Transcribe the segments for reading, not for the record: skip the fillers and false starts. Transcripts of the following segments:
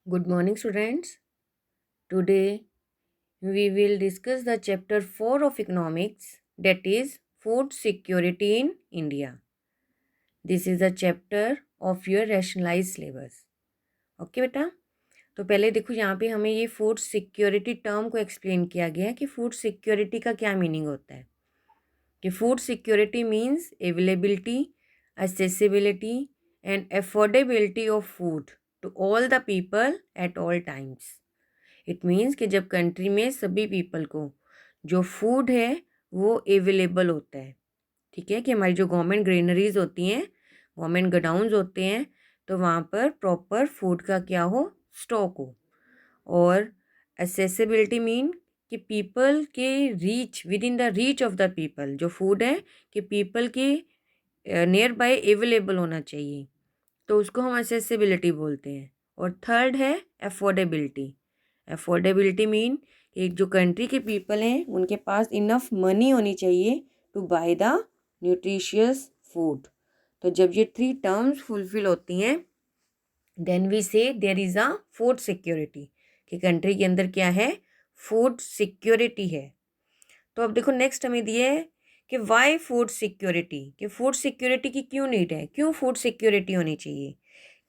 Good morning, students. Today we will discuss the chapter 4 of economics, that is food security in India. This is the chapter of your rationalized syllabus. Okay बेटा, तो पहले देखो यहाँ पे हमें ये food security term को explain किया गया है कि फूड सिक्योरिटी का क्या मीनिंग होता है। कि food security means availability, accessibility and affordability of food to all the people at all times. It means कि जब कंट्री में सभी पीपल को जो फूड है वो अवेलेबल होता है। ठीक है, कि हमारी जो गवर्नमेंट ग्रेनरीज होती हैं, गवर्नमेंट गोडाउन्स होते हैं, तो वहाँ पर प्रॉपर फूड का क्या हो, स्टॉक हो। और एसेसिबिलिटी मीन कि पीपल के reach, with in the reach of the people, जो फूड है कि पीपल के नियर बाय अवेलेबल होना चाहिए, तो उसको हम एसेसिबिलिटी बोलते हैं। और थर्ड है अफोर्डेबिलिटी। अफोर्डेबिलिटी मीन कि जो कंट्री के पीपल हैं उनके पास इनफ मनी होनी चाहिए to by the nutritious food. तो जब ये थ्री टर्म्स फुलफिल होती हैं देन वी से there is a food security, कि कंट्री के अंदर क्या है, फूड सिक्योरिटी है। तो अब देखो नेक्स्ट हमें दिए है कि वाई फूड सिक्योरिटी, कि फूड सिक्योरिटी की क्यों नीड है, क्यों फूड सिक्योरिटी होनी चाहिए।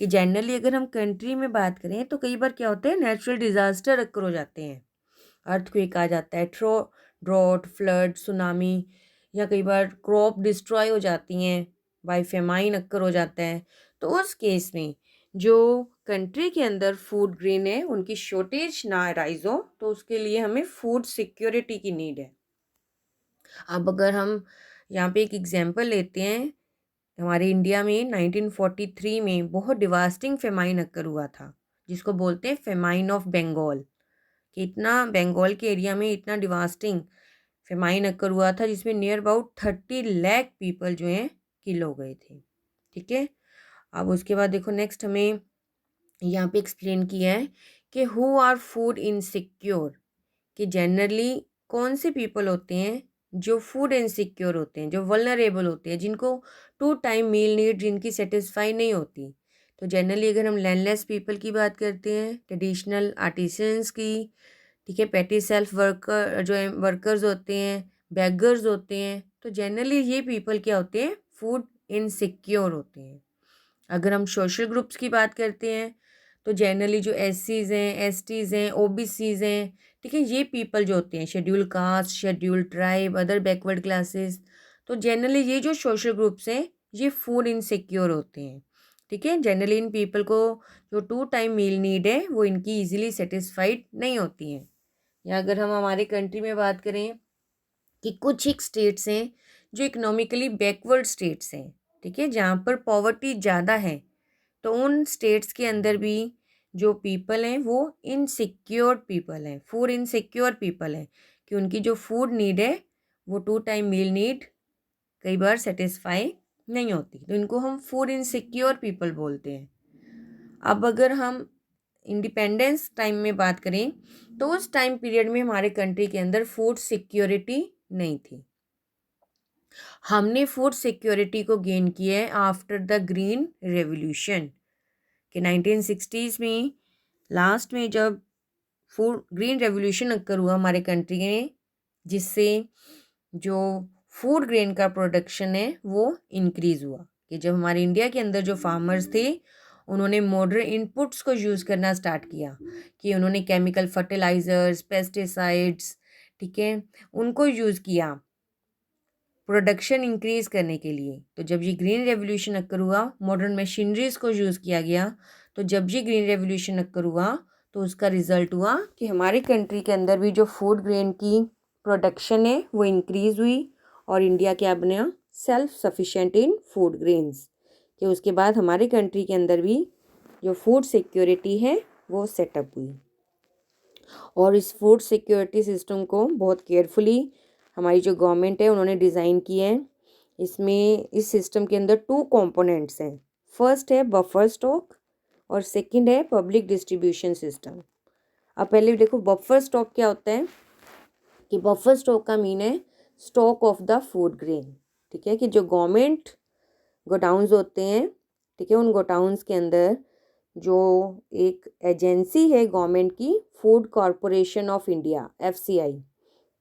कि जनरली अगर हम कंट्री में बात करें तो कई बार क्या होता है, नेचुरल डिज़ास्टर अक्कर हो जाते हैं, अर्थक्वेक आ जाता है, ड्रॉट, फ्लड, सुनामी, या कई बार क्रॉप डिस्ट्रॉय हो जाती हैं, बाय फेमाइन अक्कर हो जाता है। तो उस केस में जो कंट्री के अंदर फूड ग्रेन है उनकी शॉर्टेज ना राइज हो, तो उसके लिए हमें फूड सिक्योरिटी की नीड है। अब अगर हम यहाँ पे एक एग्जांपल लेते हैं, हमारे इंडिया में 1943 में बहुत डिवास्टिंग फेमाइन अक्कर हुआ था, जिसको बोलते हैं फेमाइन ऑफ बंगाल। कि इतना बंगाल के एरिया में इतना डिवास्टिंग फेमाइन अक्कर हुआ था जिसमें नियर अबाउट 30 लाख पीपल जो हैं किल हो गए थे। ठीक है, अब उसके बाद देखो नेक्स्ट हमें यहाँ पे एक्सप्लेन किया है कि हु आर फूड इनसिक्योर, कि जनरली कौन से पीपल होते हैं जो फूड इनसिक्योर होते हैं, जो वल्नरेबल होते हैं, जिनको टू टाइम मील नीड जिनकी सेटिस्फाई नहीं होती। तो जनरली अगर हम लैंडलेस पीपल की बात करते हैं, ट्रेडिशनल आर्टिसंस की, ठीक है, पेटी सेल्फ वर्कर जो वर्कर्स होते हैं, बेगर्स होते हैं, तो जनरली ये पीपल क्या होते हैं, फूड इनसिक्योर होते हैं। अगर हम सोशल ग्रुप्स की बात करते हैं तो जनरली जो एससीज़ हैं, एसटीज़ हैं, ओबीसीज़ हैं, ठीक है, ये पीपल जो होते हैं, schedule caste, schedule tribe, other backward classes, तो जनरली ये जो सोशल ग्रुप्स हैं ये फूड इनसिक्योर होते हैं। ठीक है, जनरली इन पीपल को जो टू टाइम मील नीड है वो इनकी ईजिली सेटिस्फाइड नहीं होती हैं। या अगर हम हमारे कंट्री में बात करें कि कुछ एक स्टेट्स हैं जो इकोनॉमिकली बैकवर्ड स्टेट्स हैं, ठीक है, जहाँ पर पॉवर्टी ज़्यादा है, तो उन स्टेट्स के अंदर भी जो पीपल हैं वो इनसिक्योर पीपल हैं, फूड इनसिक्योर पीपल हैं, कि उनकी जो फूड नीड है वो टू टाइम मील नीड कई बार सेटिस्फाई नहीं होती, तो इनको हम फूड इनसिक्योर पीपल बोलते हैं। अब अगर हम इंडिपेंडेंस टाइम में बात करें तो उस टाइम पीरियड में हमारे कंट्री के अंदर फूड सिक्योरिटी नहीं थी। हमने फूड सिक्योरिटी को गेन किया है आफ्टर द ग्रीन रेवोल्यूशन, कि 1960s में लास्ट में जब फूड ग्रीन रेवोल्यूशन अक्कर हुआ हमारे कंट्री में, जिससे जो फूड ग्रेन का प्रोडक्शन है वो इंक्रीज़ हुआ। कि जब हमारे इंडिया के अंदर जो फार्मर्स थे उन्होंने मॉडर्न इनपुट्स को यूज़ करना स्टार्ट किया, कि उन्होंने केमिकल फर्टिलाइज़र्स, पेस्टिसाइड्स, ठीक है, उनको यूज़ किया प्रोडक्शन इंक्रीज़ करने के लिए। तो जब ये ग्रीन रेवोल्यूशन अक्कर हुआ, मॉडर्न मशीनरीज़ को यूज़ किया गया, तो जब ये ग्रीन रेवोल्यूशन अक्कर हुआ तो उसका रिज़ल्ट हुआ कि हमारी कंट्री के अंदर भी जो फूड ग्रेन की प्रोडक्शन है वो इंक्रीज़ हुई, और इंडिया क्या बना, सेल्फ सफिशिएंट इन फूड ग्रेन्स। कि उसके बाद हमारे कंट्री के अंदर भी जो फूड सिक्योरिटी है वो सेटअप हुई। और इस फूड सिक्योरिटी सिस्टम को बहुत केयरफुली हमारी जो गवर्नमेंट है उन्होंने डिज़ाइन किया है। इसमें इस सिस्टम के अंदर टू कंपोनेंट्स हैं, फर्स्ट है बफर स्टॉक और सेकंड है पब्लिक डिस्ट्रीब्यूशन सिस्टम। अब पहले देखो बफर स्टॉक क्या होता है, कि बफर स्टॉक का मीन है stock of the food grain. ठीक है, कि जो गवर्नमेंट गोडाउन्स होते हैं, ठीक है, उन गोडाउन्स के अंदर जो एक एजेंसी है गवर्नमेंट की, food corporation of India, FCI।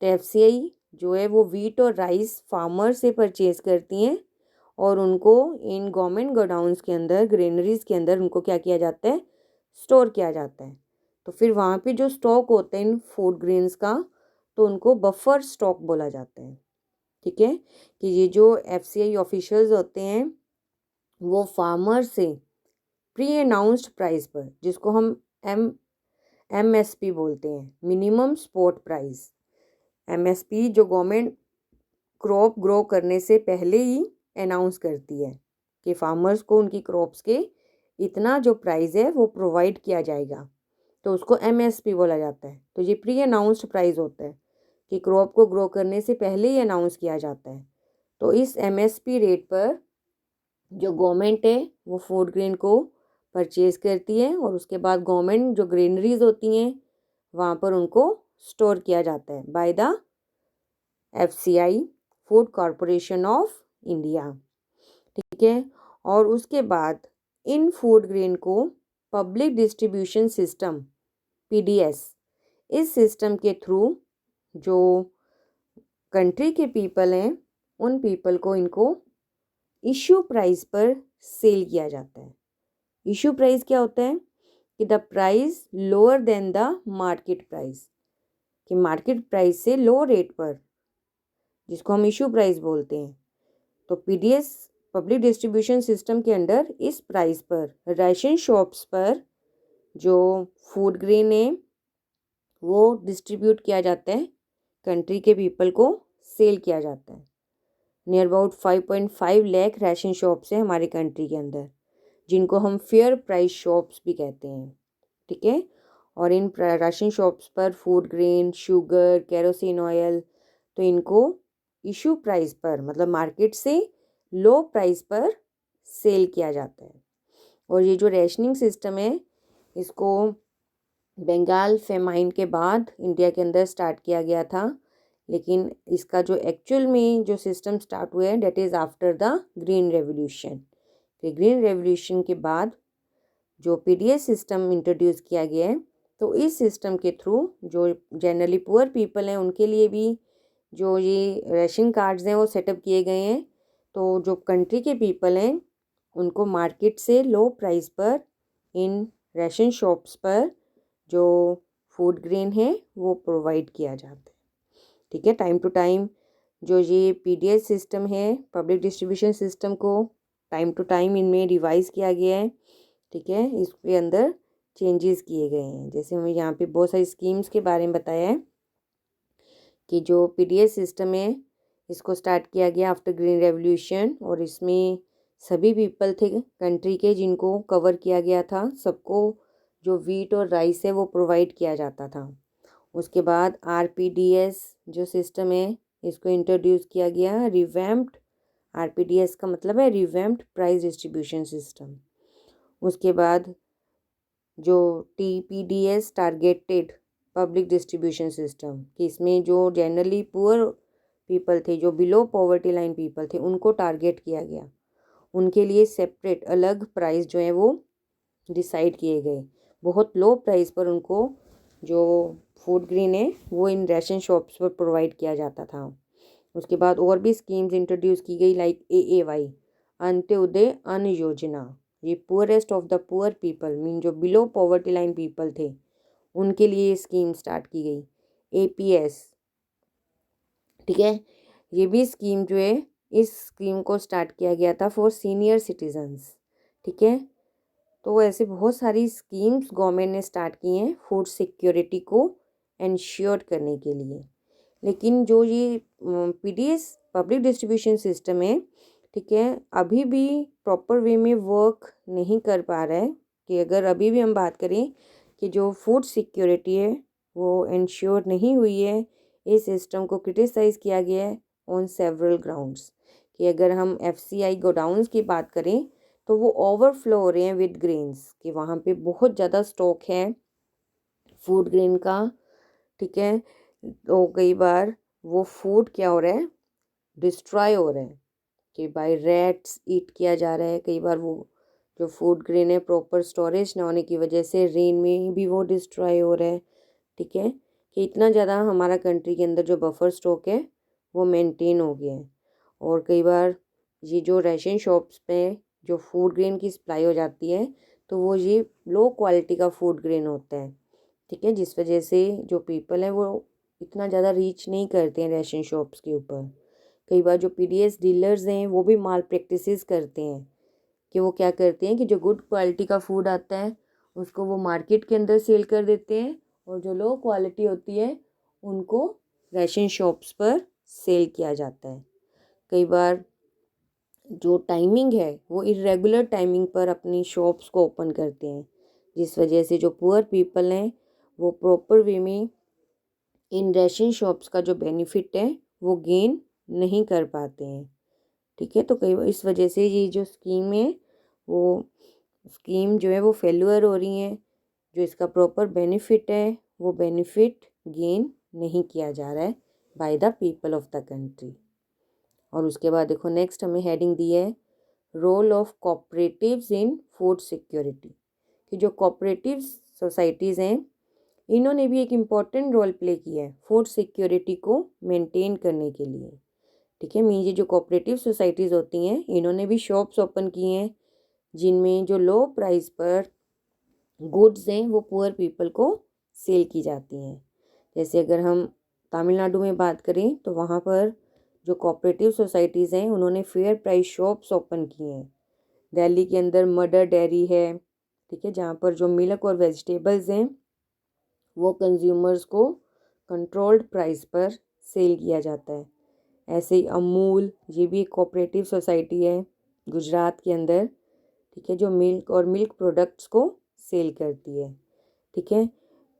तो FCI जो है वो वीट और राइस फार्मर से परचेज करती हैं और उनको इन गवर्नमेंट गोडाउन्स के अंदर, ग्रेनरीज के अंदर उनको क्या किया जाता है, स्टोर किया जाता है। तो फिर वहाँ पे जो स्टॉक होते हैं इन फूड ग्रेन्स का, तो उनको बफर स्टॉक बोला जाता है। ठीक है, कि ये जो FCI ऑफिशियल्स होते हैं वो फार्मर से प्री अनाउंस्ड प्राइस पर, जिसको हम MSP बोलते हैं, मिनिमम स्पॉट प्राइस। MSP जो गवर्नमेंट क्रॉप ग्रो करने से पहले ही अनाउंस करती है कि फार्मर्स को उनकी क्रॉप्स के इतना जो प्राइस है वो प्रोवाइड किया जाएगा, तो उसको MSP बोला जाता है। तो ये प्री अनाउंस्ड प्राइस होता है कि क्रॉप को ग्रो करने से पहले ही अनाउंस किया जाता है। तो इस MSP रेट पर जो गवर्नमेंट है वो फूड ग्रेन को परचेज करती है और उसके बाद गवर्नमेंट जो ग्रेनरीज होती हैं वहाँ पर उनको स्टोर किया जाता है by the FCI, food corporation of India. ठीक है, और उसके बाद इन फूड ग्रेन को पब्लिक डिस्ट्रीब्यूशन सिस्टम, PDS, इस सिस्टम के थ्रू जो कंट्री के पीपल हैं उन पीपल को इनको इशू प्राइस पर सेल किया जाता है। इशू प्राइस क्या होता है कि the price lower than the market price, कि मार्केट प्राइस से लो रेट पर, जिसको हम इशू प्राइस बोलते हैं। तो PDS पब्लिक डिस्ट्रीब्यूशन सिस्टम के अंडर इस प्राइस पर राशन शॉप्स पर जो फूड ग्रेन है वो डिस्ट्रीब्यूट किया जाता है, कंट्री के पीपल को सेल किया जाता है। Near about 5.5 lakh ration shops हैं हमारी कंट्री के अंदर, जिनको हम फेयर प्राइस शॉप्स भी कहते हैं। ठीक है, और इन राशन शॉप्स पर food grain, sugar, kerosene oil, तो इनको इशू प्राइस पर, मतलब मार्केट से लो प्राइस पर सेल किया जाता है। और ये जो रेशनिंग सिस्टम है इसको बंगाल फेमाइन के बाद इंडिया के अंदर स्टार्ट किया गया था, लेकिन इसका जो एक्चुअल में जो सिस्टम स्टार्ट हुआ है that is after the green revolution. फिर ग्रीन रेवोल्यूशन के बाद जो PDS सिस्टम इंट्रोड्यूस किया गया है, तो इस सिस्टम के थ्रू जो जनरली पुअर पीपल हैं उनके लिए भी जो ये रेशन कार्ड्स हैं वो सेटअप किए गए हैं। तो जो कंट्री के पीपल हैं उनको मार्केट से लो प्राइस पर इन रेशन शॉप्स पर जो फूड ग्रेन है वो प्रोवाइड किया जाता है। ठीक है, टाइम टू टाइम जो ये PDS सिस्टम है, पब्लिक डिस्ट्रीब्यूशन सिस्टम को टाइम टू टाइम इनमें रिवाइज किया गया है। ठीक है, इसके अंदर चेंजेस किए गए हैं। जैसे हमें यहाँ पे बहुत सारी स्कीम्स के बारे में बताया है कि जो PDS सिस्टम है इसको स्टार्ट किया गया आफ्टर ग्रीन रेवोल्यूशन, और इसमें सभी पीपल थे कंट्री के जिनको कवर किया गया था, सबको जो वीट और राइस है वो प्रोवाइड किया जाता था। उसके बाद RPDS जो सिस्टम है इसको इंट्रोड्यूस किया गया, रिवैम्प्ड। RPDS का मतलब है रिवैम्प्ड प्राइस डिस्ट्रीब्यूशन सिस्टम। उसके बाद जो TPDS, targeted public distribution system, कि इसमें जो जनरली पुअर पीपल थे, जो बिलो पॉवर्टी लाइन पीपल थे, उनको टारगेट किया गया। उनके लिए सेपरेट अलग प्राइस जो है वो डिसाइड किए गए। बहुत लो प्राइस पर उनको जो फूड ग्रेन है वो इन राशन शॉप्स पर प्रोवाइड किया जाता था। उसके बाद और भी स्कीम्स इंट्रोड्यूस की गई लाइक AAY, अंत्योदय अन्न योजना। ये poorest of the poor people mean जो बिलो पॉवर्टी लाइन पीपल थे उनके लिए ये स्कीम स्टार्ट की गई। APS, ठीक है, ये भी स्कीम जो है इस स्कीम को स्टार्ट किया गया था फॉर सीनियर सिटीजन्स। ठीक है, तो ऐसे बहुत सारी स्कीम्स गवर्नमेंट ने स्टार्ट की हैं फूड सिक्योरिटी को इंश्योर करने के लिए। लेकिन जो ये PDS पब्लिक डिस्ट्रीब्यूशन सिस्टम है, ठीक है, अभी भी प्रॉपर वे में वर्क नहीं कर पा रहा है। कि अगर अभी भी हम बात करें कि जो फूड सिक्योरिटी है वो इंश्योर नहीं हुई है, इस सिस्टम को क्रिटिसाइज़ किया गया है ऑन सेवरल ग्राउंड्स। कि अगर हम FCI गोडाउंस की बात करें तो वो ओवरफ्लो हो रहे हैं विद ग्रेन्स, कि वहाँ पे बहुत ज़्यादा स्टॉक है फूड ग्रेन का। ठीक है, तो कई बार वो फूड क्या हो रहा है, डिस्ट्रॉय हो रहा है, कि बाय रैट्स ईट किया जा रहा है। कई बार वो जो फूड ग्रेन है प्रॉपर स्टोरेज ना होने की वजह से रेन में भी वो डिस्ट्रॉय हो रहा है। ठीक है, कि इतना ज़्यादा हमारा कंट्री के अंदर जो बफर स्टॉक है वो मेंटेन हो गया है। और कई बार ये जो राशन शॉप्स पे जो फूड ग्रेन की सप्लाई हो जाती है तो वो ये लो क्वालिटी का फूड ग्रेन होता है। ठीक है, जिस वजह से जो पीपल है वो इतना ज़्यादा रीच नहीं करते हैं राशन शॉप्स के ऊपर। कई बार जो पीडीएस डीलर्स हैं वो भी माल प्रैक्टिसेस करते हैं कि वो क्या करते हैं कि जो गुड क्वालिटी का फूड आता है उसको वो मार्केट के अंदर सेल कर देते हैं और जो लो क्वालिटी होती है उनको राशन शॉप्स पर सेल किया जाता है। कई बार जो टाइमिंग है वो इरेगुलर टाइमिंग पर अपनी शॉप्स को ओपन करते हैं, जिस वजह से जो पुअर पीपल हैं वो प्रॉपर वे में इन राशन शॉप्स का जो बेनिफिट है वो गेन नहीं कर पाते हैं। ठीक है, तो कई इस वजह से ये जो स्कीम है वो स्कीम जो है वो फेल्यूअर हो रही है। जो इसका प्रॉपर बेनिफिट है वो बेनिफिट गेन नहीं किया जा रहा है by the people of the country. और उसके बाद देखो नेक्स्ट हमें हेडिंग दी है role of cooperatives in food security, कि जो कोऑपरेटिव सोसाइटीज़ हैं इन्होंने भी एक इम्पॉर्टेंट रोल प्ले किया है फूड सिक्योरिटी को मेंटेन करने के लिए। ठीक है, मीन ये जो कोऑपरेटिव सोसाइटीज़ होती हैं इन्होंने भी शॉप्स ओपन की हैं जिनमें जो लो प्राइस पर गुड्स हैं वो पुअर पीपल को सेल की जाती हैं। जैसे अगर हम तमिलनाडु में बात करें तो वहाँ पर जो कोऑपरेटिव सोसाइटीज़ हैं उन्होंने फेयर प्राइस शॉप्स ओपन की हैं। दिल्ली के अंदर मदर डेयरी है, ठीक है, जहाँ पर जो मिल्क और वेजिटेबल्स हैं वो कंज्यूमर्स को कंट्रोल्ड प्राइस पर सेल किया जाता है। ऐसे ही अमूल ये भी एक कोऑपरेटिव सोसाइटी है गुजरात के अंदर, ठीक है, जो मिल्क और मिल्क प्रोडक्ट्स को सेल करती है। ठीक है,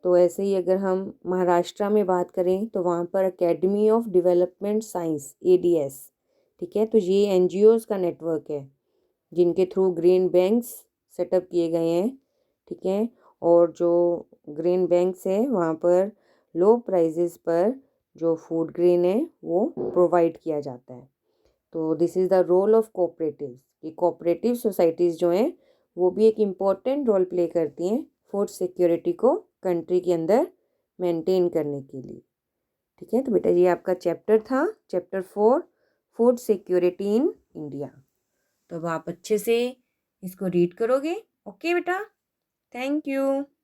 तो ऐसे ही अगर हम महाराष्ट्र में बात करें तो वहाँ पर academy of development science ADS, ठीक है, तो ये एनजीओज़ का नेटवर्क है जिनके थ्रू ग्रेन बैंक्स सेटअप किए गए हैं। ठीक है, और जो ग्रेन बैंक्स है वहाँ पर लो प्राइजेस पर जो फूड ग्रेन है वो प्रोवाइड किया जाता है। तो this is the role of cooperatives, कि कोऑपरेटिव सोसाइटीज़ जो हैं वो भी एक इम्पॉर्टेंट रोल प्ले करती हैं फूड सिक्योरिटी को कंट्री के अंदर मेंटेन करने के लिए। ठीक है, तो बेटा ये आपका चैप्टर था, chapter 4 food security in India. तो अब आप अच्छे से इसको रीड करोगे। ओके बेटा, थैंक यू।